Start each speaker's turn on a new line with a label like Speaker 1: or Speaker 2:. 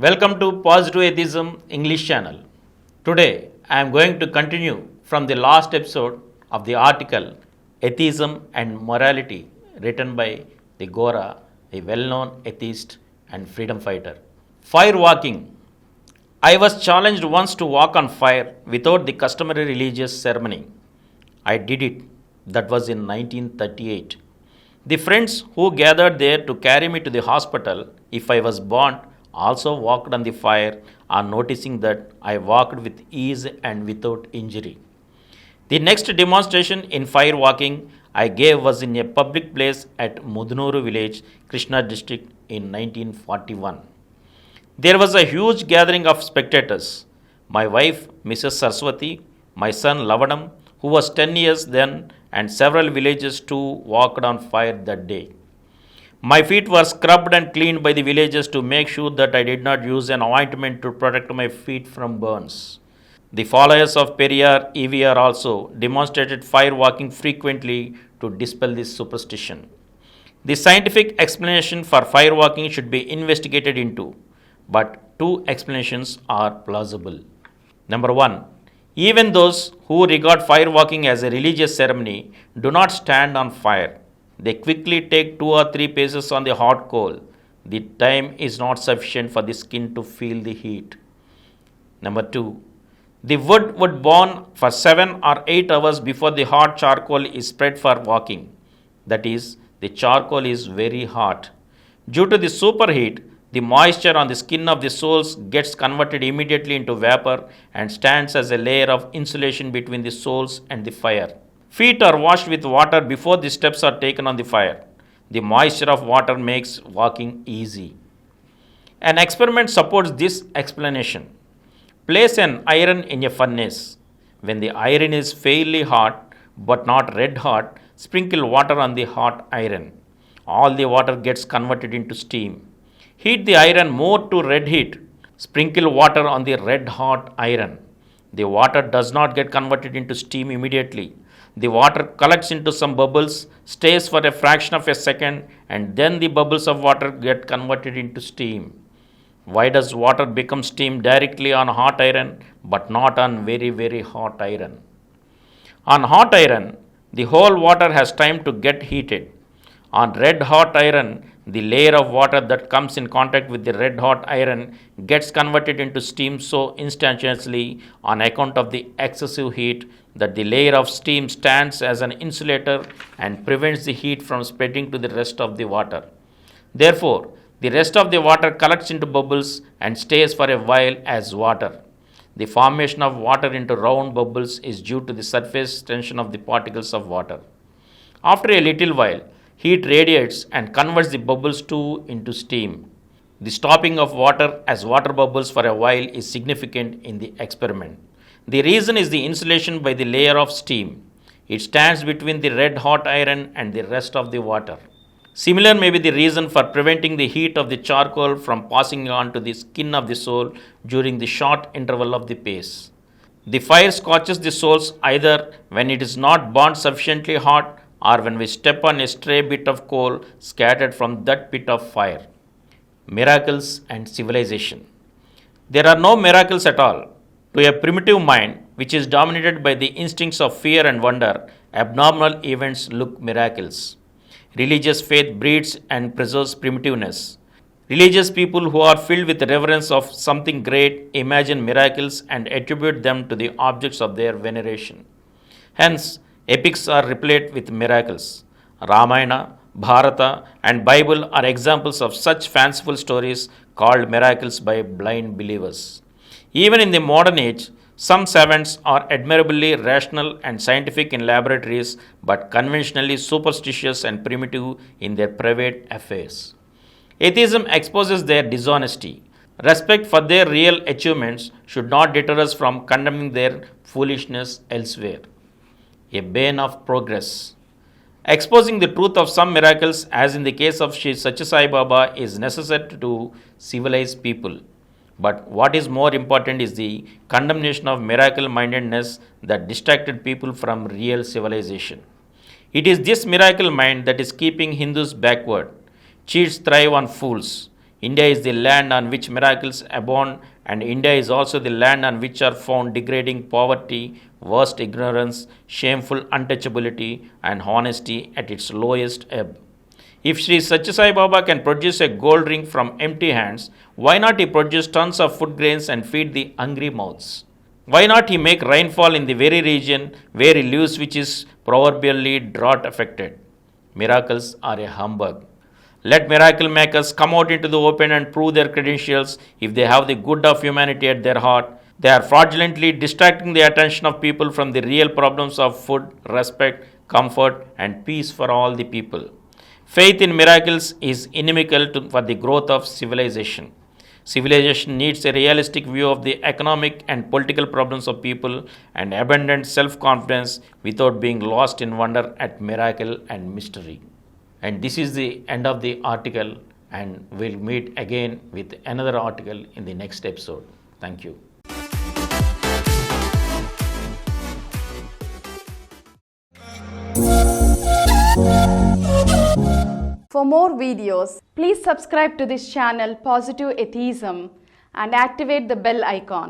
Speaker 1: Welcome to Positive Atheism English channel. Today I am going to continue from the last episode of the article Atheism and Morality written by the Gora, a well-known atheist and freedom fighter. Fire walking. I was challenged once to walk on fire without the customary religious ceremony. I did it. That was in 1938. The friends who gathered there to carry me to the hospital if I was burnt also walked on the fire on noticing that I walked with ease and without injury. The next demonstration in fire walking I gave was in a public place at Mudunuru village, Krishna district in 1941. There was a huge gathering of spectators. My wife, Mrs. Saraswati, my son Lavadam, who was 10 years then, and several villagers too walked on fire that day. My feet were scrubbed and cleaned by the villagers to make sure that I did not use an ointment to protect my feet from burns. The followers of Periyar EVR also demonstrated fire walking frequently to dispel this superstition. The scientific explanation for fire walking should be investigated into, but two explanations are plausible. Number one, even those who regard fire walking as a religious ceremony do not stand on fire. They quickly take 2 or 3 paces on the hot coal. The time is not sufficient for the skin to feel the heat. Number 2. The wood would burn for 7 or 8 hours before the hot charcoal is spread for walking. That is, the charcoal is very hot. Due to the superheat, the moisture on the skin of the soles gets converted immediately into vapor and stands as a layer of insulation between the soles and the fire. Feet are washed with water before the steps are taken on the fire. The moisture of water makes walking easy. An experiment supports this explanation. Place an iron in a furnace. When the iron is fairly hot but not red hot, sprinkle water on the hot iron. All the water gets converted into steam. Heat the iron more to red heat. Sprinkle water on the red hot iron. The water does not get converted into steam immediately. The water collects into some bubbles, stays for a fraction of a second, and then the bubbles of water get converted into steam. Why does water become steam directly on hot iron but not on very hot iron? On hot iron, the whole water has time to get heated. On red hot iron, the layer of water that comes in contact with the red hot iron gets converted into steam so instantaneously on account of the excessive heat that the layer of steam stands as an insulator and prevents the heat from spreading to the rest of the water. Therefore, the rest of the water collects into bubbles and stays for a while as water. The formation of water into round bubbles is due to the surface tension of the particles of water. After a little while, heat radiates and converts the bubbles too into steam. The stopping of water as water bubbles for a while is significant in the experiment. The reason is the insulation by the layer of steam. It stands between the red hot iron and the rest of the water. Similar may be the reason for preventing the heat of the charcoal from passing on to the skin of the sole during the short interval of the pace. The fire scorches the soles either when it is not burnt sufficiently hot or when we step on a stray bit of coal scattered from that pit of fire. Miracles and civilization. There are no miracles at all. To a primitive mind, which is dominated by the instincts of fear and wonder, abnormal events look miracles. Religious faith breeds and preserves primitiveness. Religious people who are filled with reverence of something great imagine miracles and attribute them to the objects of their veneration. Hence, epics are replete with miracles. Ramayana, Bharata, and Bible are examples of such fanciful stories called miracles by blind believers. Even in the modern age, some savants are admirably rational and scientific in laboratories but conventionally superstitious and primitive in their private affairs. Atheism exposes their dishonesty. Respect for their real achievements should not deter us from condemning their foolishness elsewhere. A bane of progress. Exposing the truth of some miracles, as in the case of Sri Satya Sai Baba, is necessary to civilize people. But what is more important is the condemnation of miracle-mindedness that distracted people from real civilization. It is this miracle mind that is keeping Hindus backward. Cheats thrive on fools. India is the land on which miracles abound, and India is also the land on which are found degrading poverty, worst ignorance, shameful untouchability, and honesty at its lowest ebb. If Sri Satya Sai Baba can produce a gold ring from empty hands, why not he produce tons of food grains and feed the hungry mouths? Why not he make rainfall in the very region where he lives, which is proverbially drought affected? Miracles are a humbug. Let miracle makers come out into the open and prove their credentials. If they have the good of humanity at their heart, they are fraudulently distracting the attention of people from the real problems of food, respect, comfort, and peace for all the people. Faith in miracles is inimical for the growth of civilization. Civilization needs a realistic view of the economic and political problems of people and abundant self-confidence without being lost in wonder at miracle and mystery. And this is the end of the article, and we'll meet again with another article in the next episode. Thank you.
Speaker 2: For more videos, please subscribe to this channel Positive Atheism and activate the bell icon.